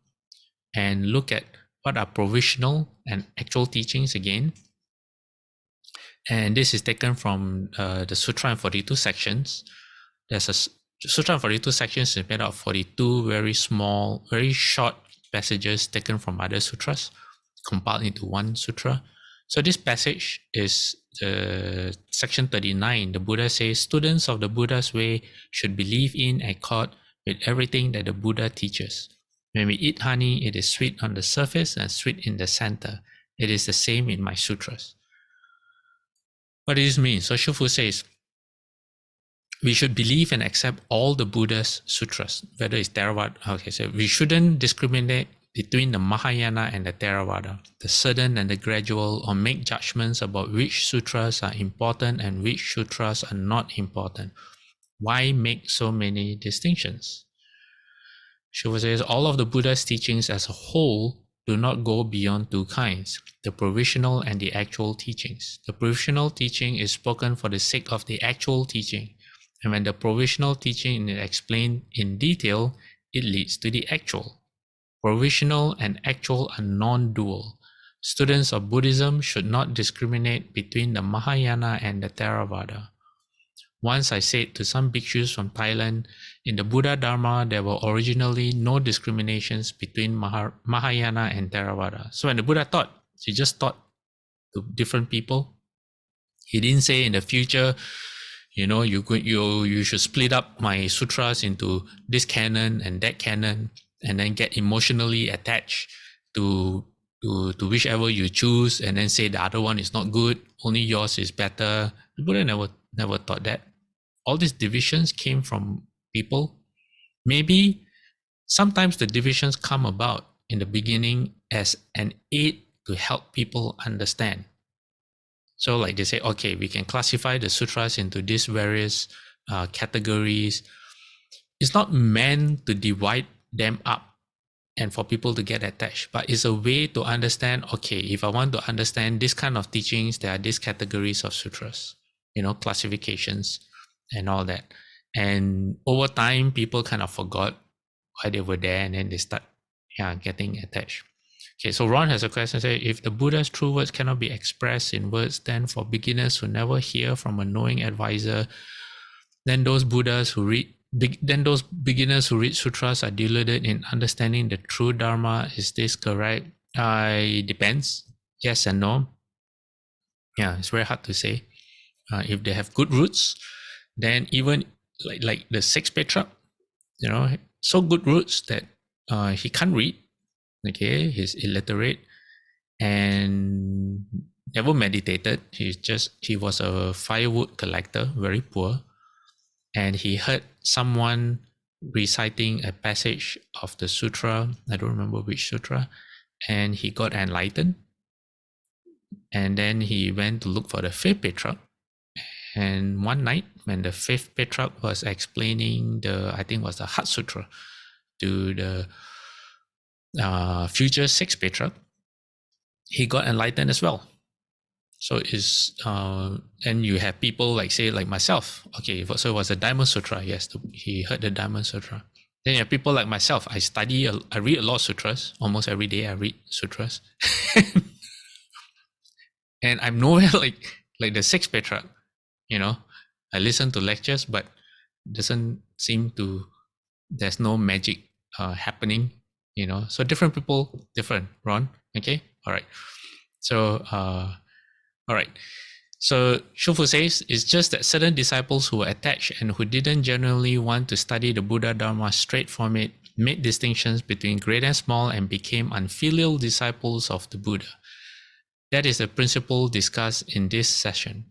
and look at what are provisional and actual teachings again. And this is taken from the Sutra and 42 sections. There's a Sutra and 42 sections is made up of 42 very small, very short passages taken from other sutras, compiled into one sutra. So this passage is section 39. The Buddha says, students of the Buddha's way should believe in and accord with everything that the Buddha teaches. When we eat honey, it is sweet on the surface and sweet in the center. It is the same in my sutras. What does this mean? So Shufu says, we should believe and accept all the Buddha's sutras, whether it's Theravada. Okay, so we shouldn't discriminate between the Mahayana and the Theravada, the sudden and the gradual, or make judgments about which sutras are important and which sutras are not important. Why make so many distinctions? Shufu says, all of the Buddha's teachings as a whole do not go beyond two kinds, the provisional and the actual teachings. The provisional teaching is spoken for the sake of the actual teaching, and when the provisional teaching is explained in detail, it leads to the actual. Provisional and actual are non-dual. Students of Buddhism should not discriminate between the Mahayana and the Theravada. Once I said to some bhikshus from Thailand, in the Buddha Dharma, there were originally no discriminations between Mahayana and Theravada. So when the Buddha taught, he just taught to different people. He didn't say in the future, you should split up my sutras into this canon and that canon, and then get emotionally attached to whichever you choose, and then say the other one is not good, only yours is better. The Buddha never taught that. All these divisions came from people. Maybe sometimes the divisions come about in the beginning as an aid to help people understand. So like they say, okay, we can classify the sutras into these various categories. It's not meant to divide them up and for people to get attached, but it's a way to understand, okay, if I want to understand this kind of teachings, there are these categories of sutras, classifications and all that. And over time, people kind of forgot why they were there, and then they start getting attached. Okay, so Ron has a question. Say, if the Buddha's true words cannot be expressed in words, then for beginners who never hear from a knowing advisor, Then those beginners who read sutras are deluded in understanding the true Dharma. Is this correct? It depends. Yes and no. Yeah, it's very hard to say. If they have good roots, then even like the sixth Petra, so good roots that he can't read. Okay, he's illiterate and never meditated. He was a firewood collector, very poor, and he heard someone reciting a passage of the sutra. I don't remember which sutra, and he got enlightened. And then he went to look for the fifth Petra. And one night, when the fifth Petrarch was explaining I think it was the Heart Sutra, to the future sixth Petrarch, he got enlightened as well. So and you have people like myself. Okay, so it was the Diamond Sutra. Yes, he heard the Diamond Sutra. Then you have people like myself. I read a lot of sutras. Almost every day I read sutras. And I'm nowhere like the sixth Petrarch. I listen to lectures, but doesn't seem to, there's no magic happening, so different people, different, Ron. Okay, all right. So all right, so Shufu says it's just that certain disciples who were attached and who didn't generally want to study the Buddha Dharma straight from it made distinctions between great and small and became unfilial disciples of the Buddha. That is the principle discussed in this section.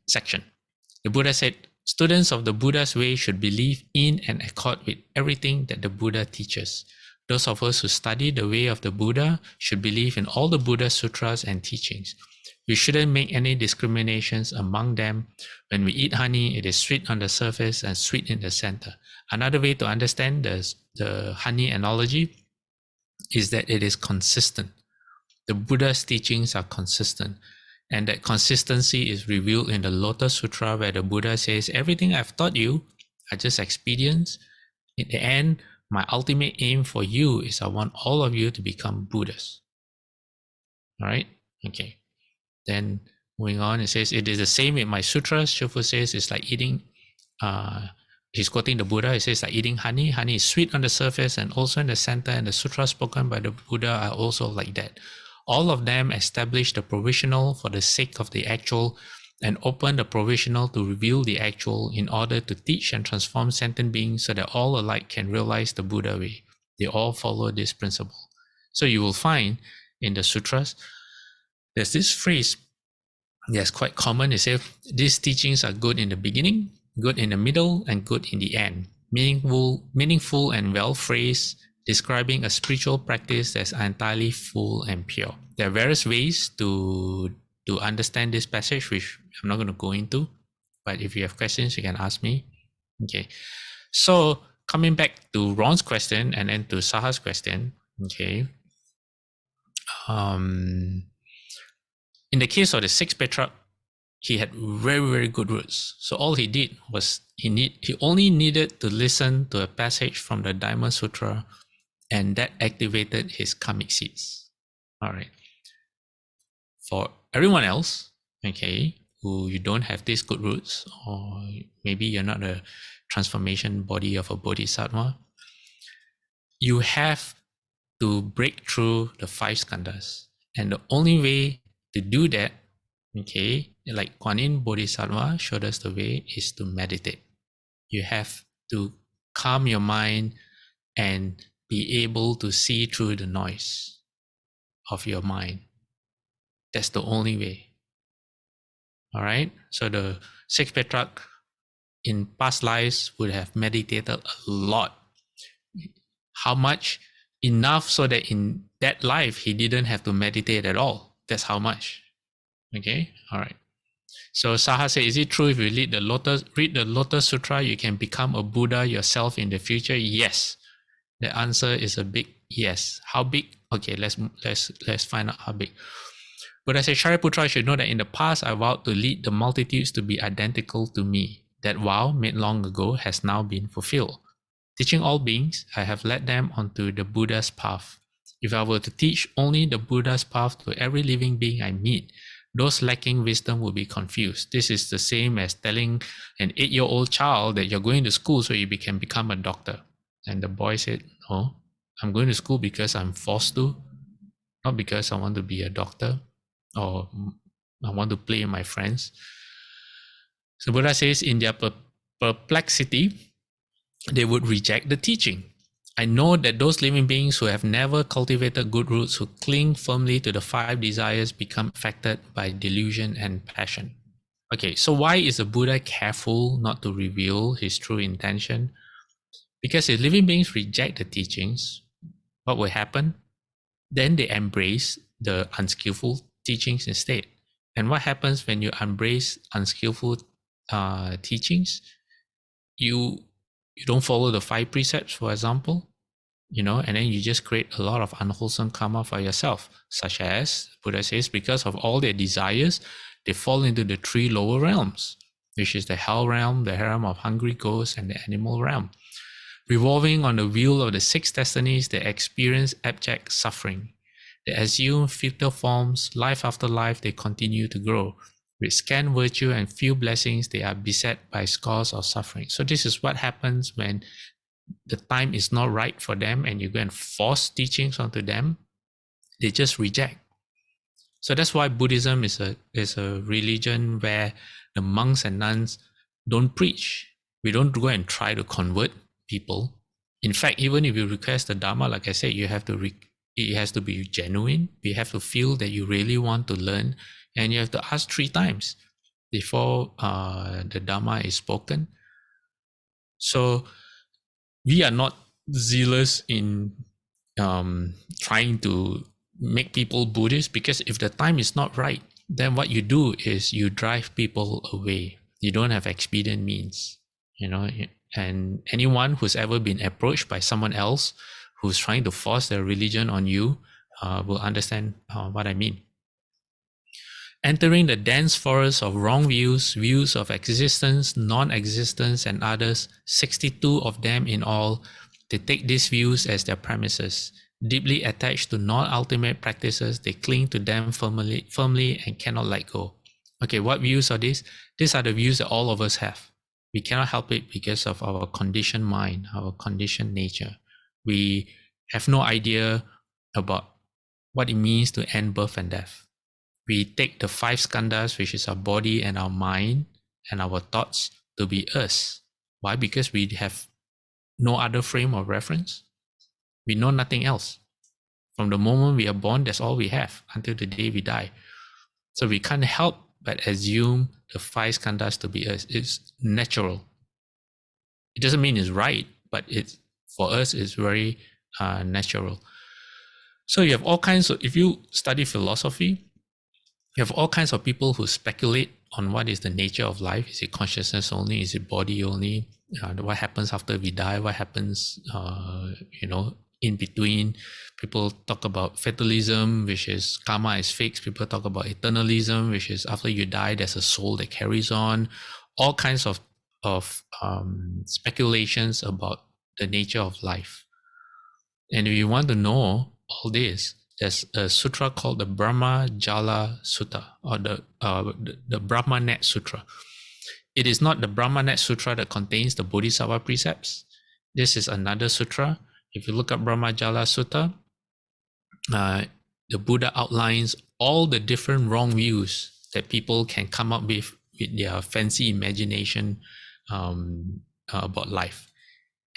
The Buddha said, students of the Buddha's way should believe in and accord with everything that the Buddha teaches. Those of us who study the way of the Buddha should believe in all the Buddha sutras and teachings. We shouldn't make any discriminations among them. When we eat honey, it is sweet on the surface and sweet in the center. Another way to understand the honey analogy is that it is consistent. The Buddha's teachings are consistent. And that consistency is revealed in the Lotus Sutra, where the Buddha says, everything I've taught you are just expedience. In the end, my ultimate aim for you is I want all of you to become Buddhas. All right? Okay. Then moving on, it says, it is the same in my sutras. Shufu says it's like eating, he's quoting the Buddha. He says like eating honey. Honey is sweet on the surface and also in the center. And the sutras spoken by the Buddha are also like that. All of them establish the provisional for the sake of the actual and open the provisional to reveal the actual in order to teach and transform sentient beings so that all alike can realize the Buddha way. They all follow this principle. So you will find in the sutras, there's this phrase that's quite common. It says, these teachings are good in the beginning, good in the middle, and good in the end. Meaningful and well phrased, describing a spiritual practice that's entirely full and pure. There are various ways to understand this passage, which I'm not going to go into, but if you have questions, you can ask me. Okay, so coming back to Ron's question and then to Saha's question, okay, in the case of the sixth Petrarch, he had very, very good roots. So all he did was he only needed to listen to a passage from the Dharma Sutra, and that activated his karmic seeds. All right. For everyone else, okay, who you don't have these good roots, or maybe you're not a transformation body of a bodhisattva, you have to break through the five skandhas. And the only way to do that, okay, like Kuan Yin Bodhisattva showed us the way, is to meditate. You have to calm your mind and be able to see through the noise of your mind. That's the only way. All right. So the sixth Petrarch in past lives would have meditated a lot. How much? Enough so that in that life he didn't have to meditate at all. That's how much. Okay. All right. So Saha said, is it true if you read the Lotus Sutra, you can become a Buddha yourself in the future? Yes. The answer is a big yes. How big? Okay, let's find out how big. Buddha said, Shariputra should know that in the past I vowed to lead the multitudes to be identical to me. That vow made long ago has now been fulfilled. Teaching all beings, I have led them onto the Buddha's path. If I were to teach only the Buddha's path to every living being I meet, Those lacking wisdom will be confused. This is the same as telling an 8-year-old child that you're going to school so you can become a doctor. And the boy said, no, I'm going to school because I'm forced to, not because I want to be a doctor or I want to play with my friends. So Buddha says in their perplexity, they would reject the teaching. I know that those living beings who have never cultivated good roots, who cling firmly to the 5 desires, become affected by delusion and passion. Okay, so why is the Buddha careful not to reveal his true intention? Because if living beings reject the teachings, what will happen? Then they embrace the unskillful teachings instead. And what happens when you embrace unskillful teachings? You don't follow the 5 precepts, for example, and then you just create a lot of unwholesome karma for yourself, such as Buddha says, because of all their desires, they fall into the 3 lower realms, which is the hell realm, the realm of hungry ghosts, and the animal realm. Revolving on the wheel of the 6 destinies, they experience abject suffering. They assume futile forms. Life after life, they continue to grow. With scant virtue and few blessings, they are beset by scores of suffering. So this is what happens when the time is not right for them and you go and force teachings onto them. They just reject. So that's why Buddhism is a religion where the monks and nuns don't preach. We don't go and try to convert people. In fact, even if you request the Dharma, like I said, it has to be genuine. We have to feel that you really want to learn, and you have to ask 3 times before the Dharma is spoken. So we are not zealous in trying to make people Buddhist, because if the time is not right, then what you do is you drive people away. You don't have expedient means, and anyone who's ever been approached by someone else who's trying to force their religion on you will understand what I mean. Entering the dense forest of wrong views of existence, non-existence, and others, 62 of them in all, they take these views as their premises. Deeply attached to non-ultimate practices, they cling to them firmly and cannot let go. Okay, what views are these? These are the views that all of us have. We cannot help it because of our conditioned mind, our conditioned nature. We have no idea about what it means to end birth and death. We take the 5 skandhas, which is our body and our mind and our thoughts, to be us. Why? Because we have no other frame of reference. We know nothing else. From the moment we are born, that's all we have until the day we die. So we can't help but assume the 5 skandhas to be us. It's natural. It doesn't mean it's right, but for us, it's very natural. So you have all kinds of, if you study philosophy, you have all kinds of people who speculate on what is the nature of life. Is it consciousness only? Is it body only? What happens after we die? What happens, in between? People talk about fatalism, which is karma is fixed. People talk about eternalism, which is after you die, there's a soul that carries on. All kinds of speculations about the nature of life. And if you want to know all this, there's a sutra called the Brahma Jala Sutta, or the Brahmanet Sutra. It is not the Brahmanet Sutra that contains the Bodhisattva precepts. This is another sutra. If you look up Brahma Jala Sutta, the Buddha outlines all the different wrong views that people can come up with their fancy imagination about life.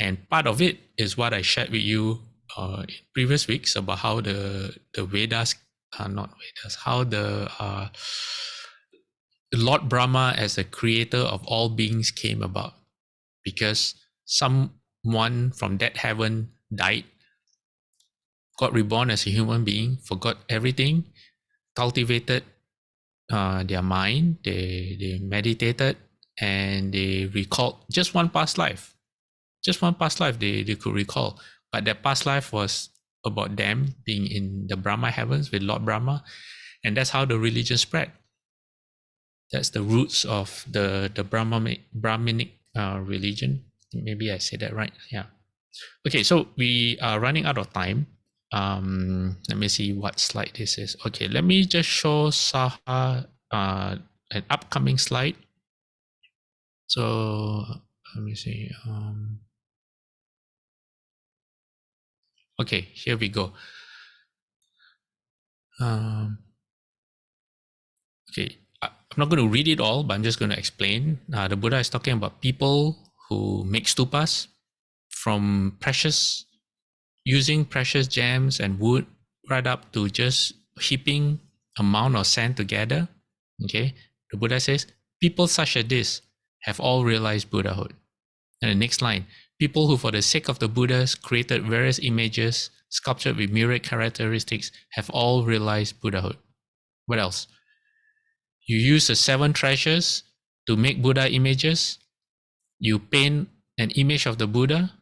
And part of it is what I shared with you in previous weeks about how the Vedas, how the Lord Brahma as the creator of all beings came about. Because someone from that heaven died, got reborn as a human being, forgot everything, cultivated their mind, they meditated, and they recalled just one past life. Just one past life they could recall. But that past life was about them being in the Brahma heavens with Lord Brahma. And that's how the religion spread. That's the roots of the Brahminic religion. Maybe I said that right. Yeah. Okay, so we are running out of time. Let me see what slide this is. Okay, let me just show Saha an upcoming slide. So let me see. Okay, here we go. Okay, I'm not going to read it all, but I'm just going to explain. The Buddha is talking about people who make stupas from using precious gems and wood, right up to just heaping a mound of sand together. Okay, the Buddha says, people such as this have all realized Buddhahood. And the next line, people who for the sake of the Buddhas created various images sculptured with myriad characteristics have all realized Buddhahood. What else? You use the 7 treasures to make Buddha images. You paint an image of the Buddha.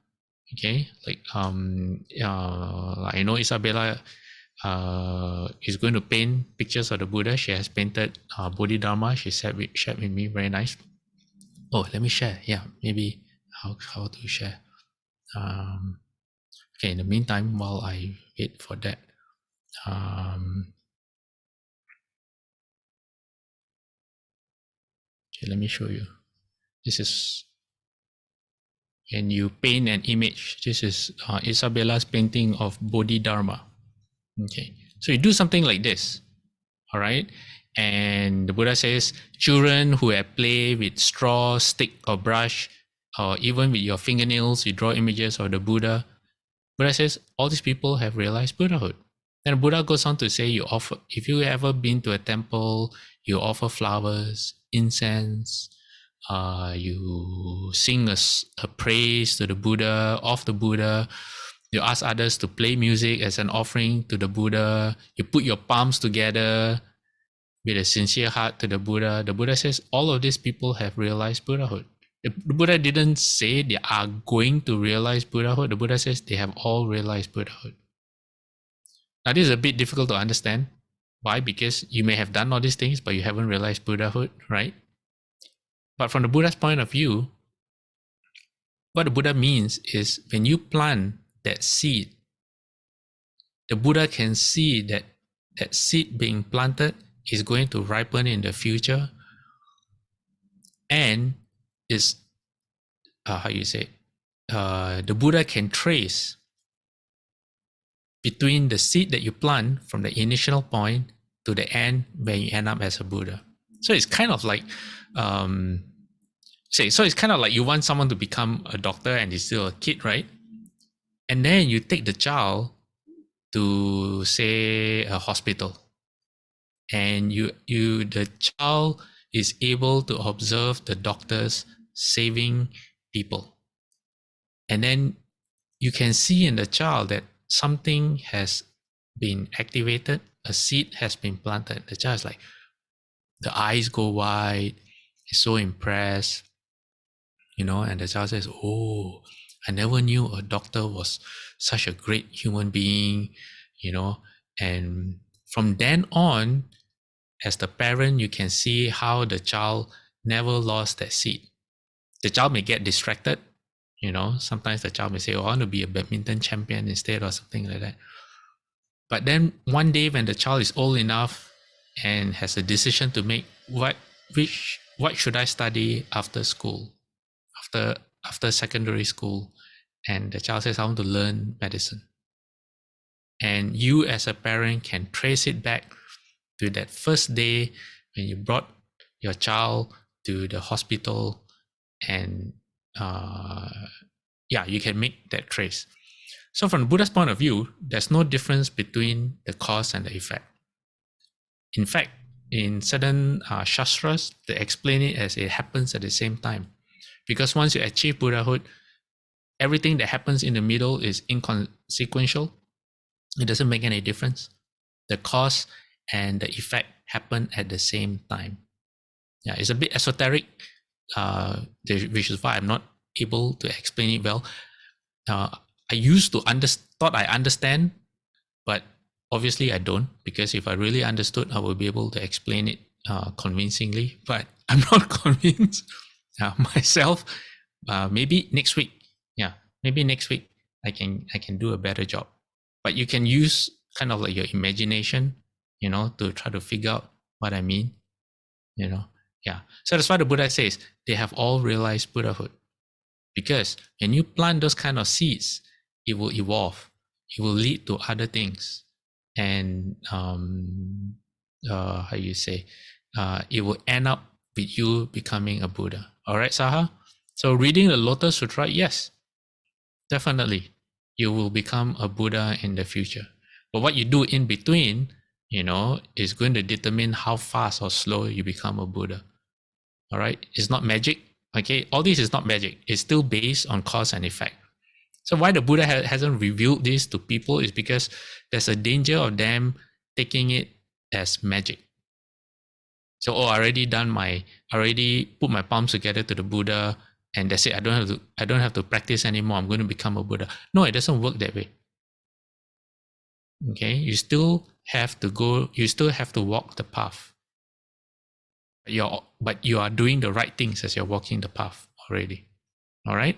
Okay, like I know Isabella is going to paint pictures of the Buddha. She has painted Bodhidharma. She shared with me, very nice. Oh, let me share. Yeah, maybe how to share. Okay, in the meantime, while I wait for that, okay, let me show you. This is when you paint an image. This is Isabella's painting of Bodhidharma. Okay, so you do something like this, all right? And the Buddha says, children who have played with straw, stick, or brush, or even with your fingernails, you draw images of the Buddha. Buddha says, all these people have realized Buddhahood. Then the Buddha goes on to say, if you ever been to a temple, you offer flowers, incense, you sing a praise to the Buddha, of the Buddha, you ask others to play music as an offering to the Buddha, you put your palms together with a sincere heart to the Buddha. The Buddha says all of these people have realized Buddhahood. The Buddha didn't say they are going to realize Buddhahood. The Buddha says they have all realized Buddhahood. Now, this is a bit difficult to understand. Why? Because you may have done all these things, but you haven't realized Buddhahood, right? But from the Buddha's point of view, what the Buddha means is when you plant that seed, the Buddha can see that that seed being planted is going to ripen in the future and is, the Buddha can trace between the seed that you plant from the initial point to the end where you end up as a Buddha. So it's kind of like, it's kind of like you want someone to become a doctor and he's still a kid, right? And then you take the child to, say, a hospital, and the child is able to observe the doctors saving people, and then you can see in the child that something has been activated, a seed has been planted. The child is like, the eyes go wide, is so impressed, and the child says, oh, I never knew a doctor was such a great human being, and from then on, as the parent, you can see how the child never lost that seed. The child may get distracted, sometimes the child may say, oh, I want to be a badminton champion instead, or something like that. But then one day when the child is old enough and has a decision to make, what should I study after school, after secondary school, and the child says, I want to learn medicine. And you as a parent can trace it back to that first day when you brought your child to the hospital, and you can make that trace. So from the Buddha's point of view, there's no difference between the cause and the effect. In fact, in certain shastras, they explain it as it happens at the same time. Because once you achieve Buddhahood, everything that happens in the middle is inconsequential. It doesn't make any difference. The cause and the effect happen at the same time. Yeah, it's a bit esoteric, which is why I'm not able to explain it well. I used to thought I understand, but obviously I don't, because if I really understood, I would be able to explain it convincingly, but I'm not convinced myself. Maybe next week. Yeah, maybe next week I can do a better job. But you can use kind of like your imagination, to try to figure out what I mean, Yeah. So that's why the Buddha says they have all realized Buddhahood. Because when you plant those kind of seeds, it will evolve. It will lead to other things. And how you say, it will end up with you becoming a Buddha. All right, Saha? So reading the Lotus Sutra, yes, definitely. You will become a Buddha in the future. But what you do in between, is going to determine how fast or slow you become a Buddha. All right? It's not magic. Okay? All this is not magic. It's still based on cause and effect. So why the Buddha hasn't revealed this to people is because there's a danger of them taking it as magic. So, I already put my palms together to the Buddha, and that's it. I don't have to practice anymore. I'm going to become a Buddha. No, it doesn't work that way. Okay, you still have to walk the path. But you are doing the right things as you're walking the path already. All right.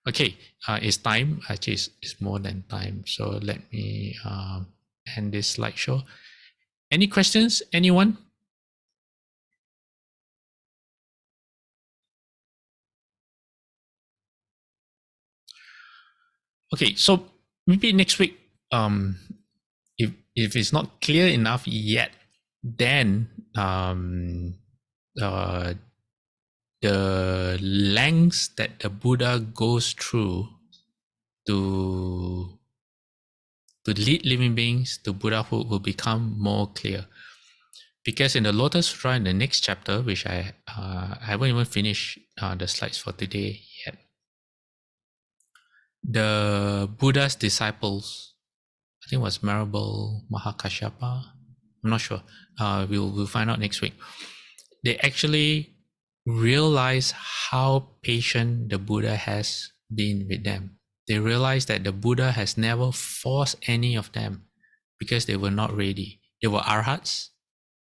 Okay, it's time. Actually, it's more than time. So let me end this slideshow. Any questions? Anyone? Okay, so maybe next week, if it's not clear enough yet, then the lengths that the Buddha goes through to lead living beings to Buddhahood will become more clear. Because in the Lotus Sutra, in the next chapter, which I haven't even finished the slides for today yet, the Buddha's disciples, I think it was Marable Mahakashyapa, I'm not sure. We'll find out next week. They actually realize how patient the Buddha has been with them. They realize that the Buddha has never forced any of them because they were not ready. They were arhats,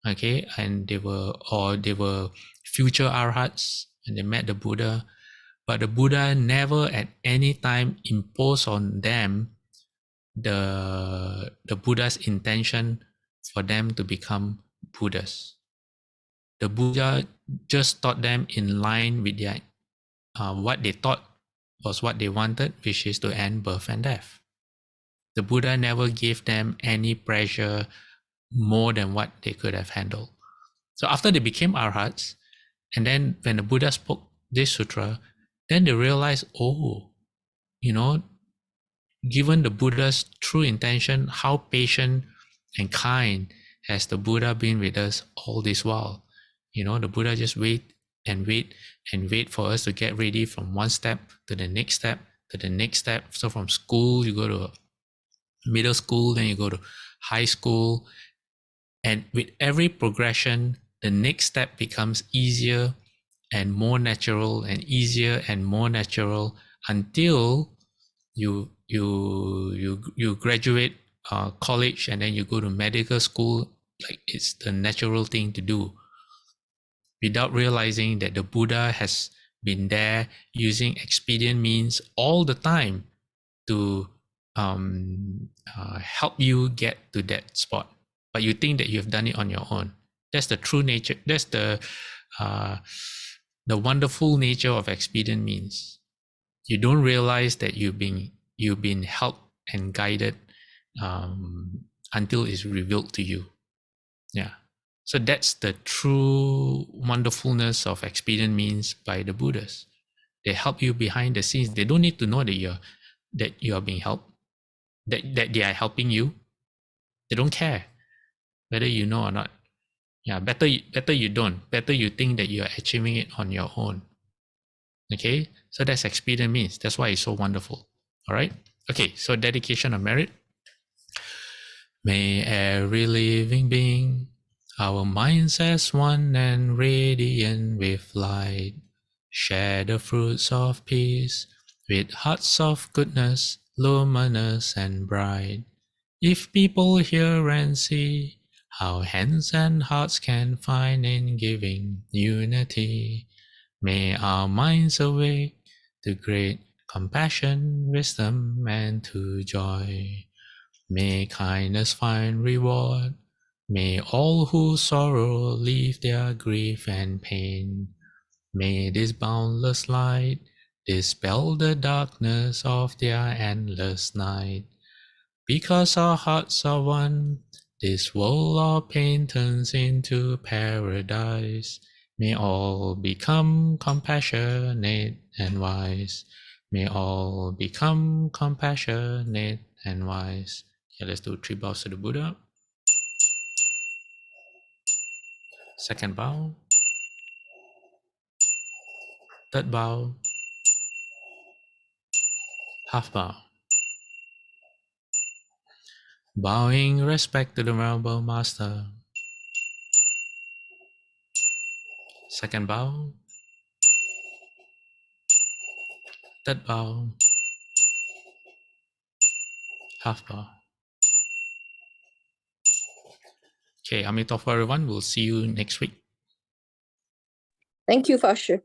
okay, and they were future arhats, and they met the Buddha, but the Buddha never at any time imposed on them the Buddha's intention for them to become Buddhas. The Buddha just taught them in line with their what they thought was what they wanted, which is to end birth and death. The Buddha never gave them any pressure more than what they could have handled. So after they became arhats, and then when the Buddha spoke this sutra, then they realized, given the Buddha's true intention, how patient and kind has the Buddha been with us all this while. The Buddha just wait and wait and wait for us to get ready from one step to the next step to the next step. So from school, you go to middle school, then you go to high school. And with every progression, the next step becomes easier and more natural and easier and more natural until you graduate college, and then you go to medical school. Like, it's the natural thing to do, without realizing that the Buddha has been there using expedient means all the time to help you get to that spot. But you think that you've done it on your own. That's the true nature. That's the wonderful nature of expedient means. You don't realize that you've been helped and guided until it's revealed to you. Yeah. So that's the true wonderfulness of expedient means by the Buddhas. They help you behind the scenes. They don't need to know that you are being helped, that they are helping you. They don't care whether you know or not. Yeah, better you don't. Better you think that you are achieving it on your own. Okay, so that's expedient means. That's why it's so wonderful. All right. Okay, so dedication of merit. May every living being, our minds as one and radiant with light, share the fruits of peace with hearts of goodness, luminous and bright. If people hear and see how hands and hearts can find in giving unity, may our minds awake to great compassion, wisdom, and to joy. May kindness find reward. May all who sorrow leave their grief and pain. May this boundless light dispel the darkness of their endless night. Because our hearts are one, this world of pain turns into paradise. May all become compassionate and wise. May all become compassionate and wise. Okay, let's do 3 bows to the Buddha. Second bow. Third bow. Half bow. Bowing respect to the Venerable Master. Second bow. Third bow. Half bow. Okay, Amitabha everyone. We'll see you next week. Thank you, Fasher.